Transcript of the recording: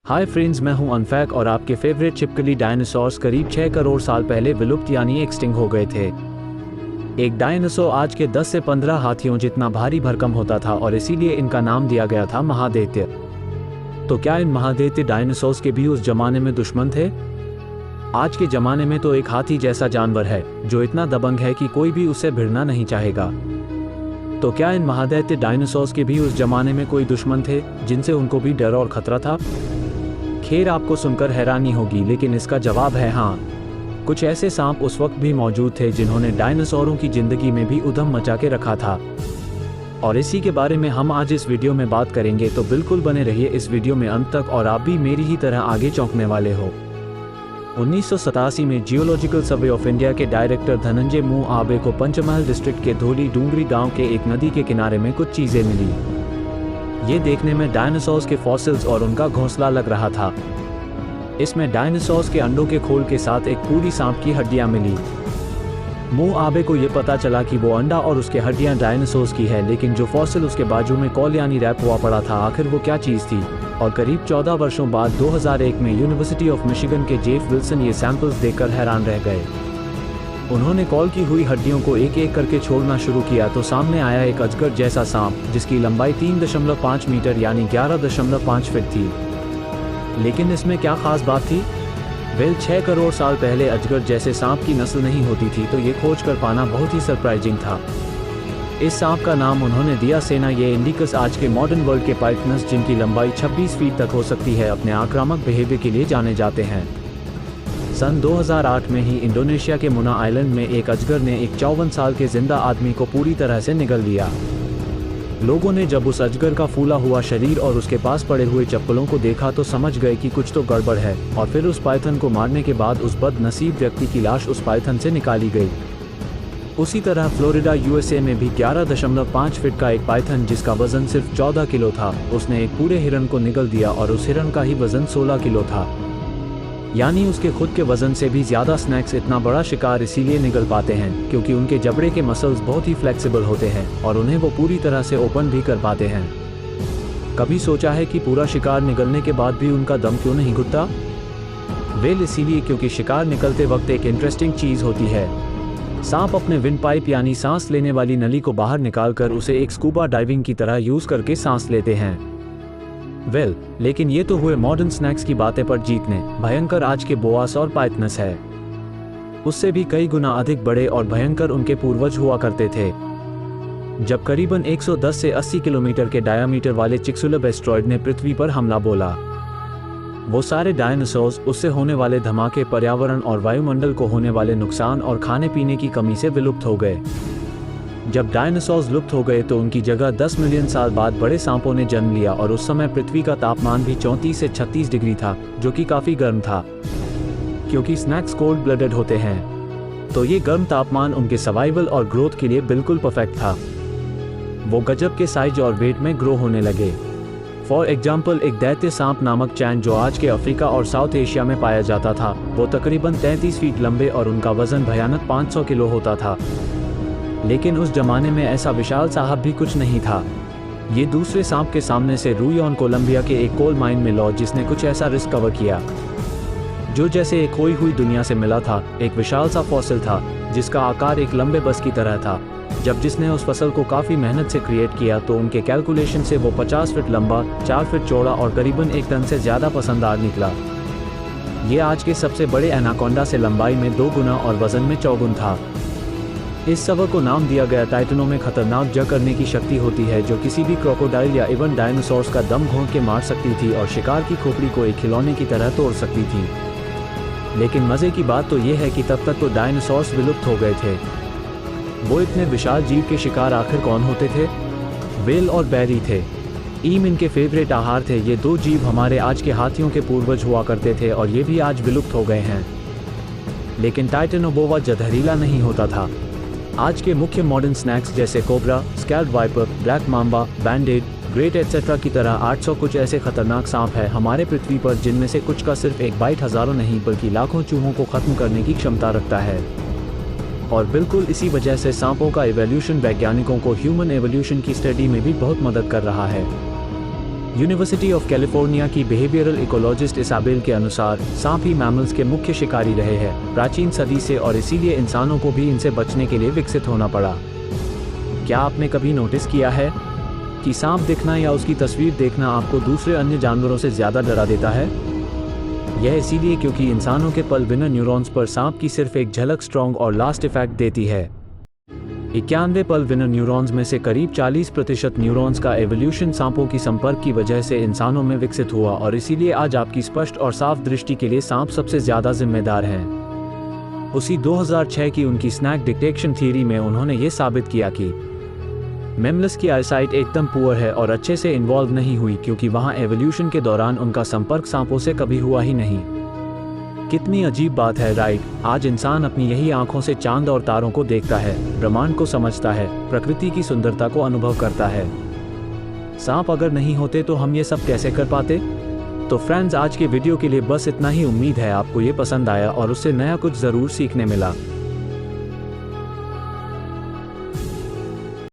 Hi friends, मैं हूं अनफैक और आपके फेवरेट छिपकली डायनासोर्स करीब 6 करोड़ साल पहले विलुप्त यानी एक्सटिंक्ट हो गए थे। एक डायनासोर आज के 10 से 15 हाथियों जितना भारी भरकम होता था और इसीलिए इनका नाम दिया गया था महादैत्य। तो क्या इन महादैत्य डायनासोर्स के भी उस जमाने में दुश्मन थे? आज के जमाने में तो एक हाथी जैसा जानवर है जो इतना दबंग है कि कोई भी उससे भिड़ना नहीं चाहेगा। तो क्या इन महादैत्य डायनासोर्स के भी उस जमाने में कोई दुश्मन थे जिनसे उनको भी डर और खतरा था? खैर, आपको सुनकर हैरानी होगी, लेकिन इसका जवाब है हाँ। कुछ ऐसे सांप उस वक्त भी मौजूद थे जिन्होंने डायनासोरों की जिंदगी में भी उधम मचा के रखा था, और इसी के बारे में हम आज इस वीडियो में बात करेंगे। तो बिल्कुल बने रहिए इस वीडियो में अंत तक और आप भी मेरी ही तरह आगे चौंकने वाले हो। 1987 में जियोलॉजिकल सर्वे ऑफ इंडिया के डायरेक्टर धनंजय मू आबे को पंचमहल डिस्ट्रिक्ट के धोली डूंगरी गांव के एक नदी के किनारे में कुछ चीजें मिली। ये देखने में डायनासोर्स के फॉसिल्स और उनका घोंसला लग रहा था। इसमें डायनासोर्स के अंडों के खोल के साथ एक पूरी सांप की हड्डियां मिली। मू आबे को यह पता चला कि वो अंडा और उसके हड्डियां डायनासोर्स की है, लेकिन जो फॉसिल उसके बाजू में कॉल यानी रैप हुआ पड़ा था, आखिर वो क्या चीज थी? और करीब 14 वर्षों बाद 2001 में यूनिवर्सिटी ऑफ मिशिगन के जेफ विल्सन ये सैंपल्स देखकर हैरान रह गए। उन्होंने कॉल की हुई हड्डियों को एक एक करके छोड़ना शुरू किया तो सामने आया एक अजगर जैसा सांप जिसकी लंबाई 3.5 मीटर यानी 11.5 फीट थी। लेकिन इसमें क्या खास बात थी? 6 करोड़ साल पहले अजगर जैसे सांप की नस्ल नहीं होती थी, तो ये खोज कर पाना बहुत ही सरप्राइजिंग था। इस सांप का नाम उन्होंने दिया सेना ये इंडिकस। आज के मॉडर्न वर्ल्ड के पाइथनस, जिनकी लंबाई 26 फीट तक हो सकती है, अपने आक्रामक बिहेवियर के लिए जाने जाते हैं। सन 2008 में ही इंडोनेशिया के मुना आइलैंड में एक अजगर ने एक 54 साल के जिंदा आदमी को पूरी तरह से निगल लिया। लोगों ने जब उस अजगर का फूला हुआ शरीर और उसके पास पड़े हुए चप्पलों को देखा तो समझ गए कि कुछ तो गड़बड़ है, और फिर उस पाइथन को मारने के बाद उस बदनसीब व्यक्ति की लाश उस पाइथन से निकाली गई। उसी तरह फ्लोरिडा यूएसए में भी 11.5 फीट का एक पाइथन जिसका वजन सिर्फ 14 किलो था, उसने एक पूरे हिरन को निगल दिया और उस हिरन का ही वजन 16 किलो था। यानी उसके खुद के वजन से भी ज्यादा। स्नैक्स इतना बड़ा शिकार इसीलिए निगल पाते हैं क्योंकि उनके जबड़े के मसल्स बहुत ही फ्लेक्सिबल होते हैं और उन्हें वो पूरी तरह से ओपन भी कर पाते हैं। कभी सोचा है कि पूरा शिकार निगलने के बाद भी उनका दम क्यों नहीं घुटता? इसीलिए क्योंकि शिकार निकलते वक्त एक इंटरेस्टिंग चीज होती है। सांप अपने विंड पाइप यानी सांस लेने वाली नली को बाहर निकालकर उसे एक स्कूबा डाइविंग की तरह यूज करके सांस लेते हैं। लेकिन ये तो हुए मॉडर्न स्नैक्स की बातें, पर जीतने भयंकर आज के बोआस और पाइथनस है। उससे भी कई गुना अधिक बड़े और भयंकर उनके पूर्वज हुआ करते थे। जब करीबन 110 से 80 किलोमीटर के डायामीटर वाले चिक्सुलब एस्ट्रॉयड ने पृथ्वी पर हमला बोला, वो सारे डायनासोर्स, उससे होने वाले धमाके, पर्यावरण और वायुमंडल को होने वाले नुकसान और खाने पीने की कमी से विलुप्त हो गए। जब डायनासोर्स लुप्त हो गए तो उनकी जगह 10 मिलियन साल बाद बड़े सांपों ने जन्म लिया, और उस समय पृथ्वी का तापमान भी 34 से 36 डिग्री था, जो कि काफी गर्म था। क्योंकि स्नैक्स कोल्ड ब्लडेड होते हैं, तो ये गर्म तापमान उनके सर्वाइवल और ग्रोथ के लिए बिल्कुल परफेक्ट था। वो गजब के साइज और वेट में ग्रो होने लगे। फॉर एग्जाम्पल, एक दैत्य सांप नामक चैन जो आज के अफ्रीका और साउथ एशिया में पाया जाता था, वो तकरीबन 33 फीट लंबे और उनका वजन भयानक 500 किलो होता था। लेकिन उस जमाने में ऐसा विशाल साहब भी कुछ नहीं था। ये दूसरे सांप के सामने से रूयॉन कोलंबिया के एक कोल माइन में लॉ, जिसने कुछ ऐसा रिस्क कवर किया जो जैसे एक खोई हुई दुनिया से मिला था। एक विशाल सा फॉसिल था जिसका आकार एक लंबे बस की तरह था। जब जिसने उस फसल को काफी मेहनत से क्रिएट किया तो उनके कैलकुलेशन से वो 50 फीट लंबा, 4 फीट चौड़ा और करीबन 1 टन से ज्यादा पसंदार निकला। ये आज के सबसे बड़े एनाकोंडा से लंबाई में 2 गुना और वजन में 4 गुना था। इस सबक को नाम दिया गया टाइटनों में खतरनाक जग करने की शक्ति होती है, जो किसी भी क्रोकोडाइल या इवन डायनासोर्स का दम घोंट के मार सकती थी और शिकार की खोपड़ी को एक खिलौने की तरह तोड़ सकती थी। लेकिन मजे की बात तो ये है कि तब तक तो डायनासोर्स विलुप्त हो गए थे। वो इतने विशाल जीव के शिकार आखिर कौन होते थे? व्हेल और बैरी थे। इनके फेवरेट आहार थे। ये 2 जीव हमारे आज के हाथियों के पूर्वज हुआ करते थे और ये भी आज विलुप्त हो गए हैं। लेकिन टाइटेनोबोआ जहरीला नहीं होता था। आज के मुख्य मॉडर्न स्नैक्स जैसे cobra, scaled viper, black mamba, banded, great etcetera की तरह 800 कुछ ऐसे खतरनाक सांप है हमारे पृथ्वी पर, जिनमें से कुछ का सिर्फ एक बाइट हजारों नहीं बल्कि लाखों चूहों को खत्म करने की क्षमता रखता है। और बिल्कुल इसी वजह से सांपों का एवोल्यूशन वैज्ञानिकों को ह्यूमन एवोल्यूशन की स्टडी में भी बहुत मदद कर रहा है। यूनिवर्सिटी ऑफ कैलिफोर्निया की बिहेवियरल इकोलॉजिस्ट इसाबेल के अनुसार सांप ही मैमल्स के मुख्य शिकारी रहे हैं प्राचीन सदी से, और इसीलिए इंसानों को भी इनसे बचने के लिए विकसित होना पड़ा। क्या आपने कभी नोटिस किया है कि सांप दिखना या उसकी तस्वीर देखना आपको दूसरे अन्य जानवरों से ज़्यादा डरा देता है? यह इसीलिए क्योंकि इंसानों के पल्विनर न्यूरॉन्स पर सांप की सिर्फ एक झलक स्ट्रॉन्ग और लास्ट इफेक्ट देती है। 91 पल्विनर न्यूरॉन्स में से करीब 40% न्यूरॉन्स का एवोल्यूशन सांपों की संपर्क की वजह से इंसानों में विकसित हुआ, और इसीलिए आज आपकी स्पष्ट और साफ दृष्टि के लिए सांप सबसे ज़्यादा जिम्मेदार हैं। उसी 2006 की उनकी स्नैक डिटेक्शन थ्योरी में उन्होंने ये साबित किया कि मैमल्स की आईसाइट एकदम पुअर है और अच्छे से इन्वॉल्व नहीं हुई, क्योंकि वहाँ एवोल्यूशन के दौरान उनका संपर्क सांपों से कभी हुआ ही नहीं। कितनी अजीब बात है, राइट? आज इंसान अपनी यही आंखों से चांद और तारों को देखता है, ब्रह्मांड को समझता है, प्रकृति की सुंदरता को अनुभव करता है। सांप अगर नहीं होते तो हम ये सब कैसे कर पाते? तो फ्रेंड्स, आज के वीडियो के लिए बस इतना ही। उम्मीद है आपको ये पसंद आया और उससे नया कुछ ज़रूर सीखने मिला।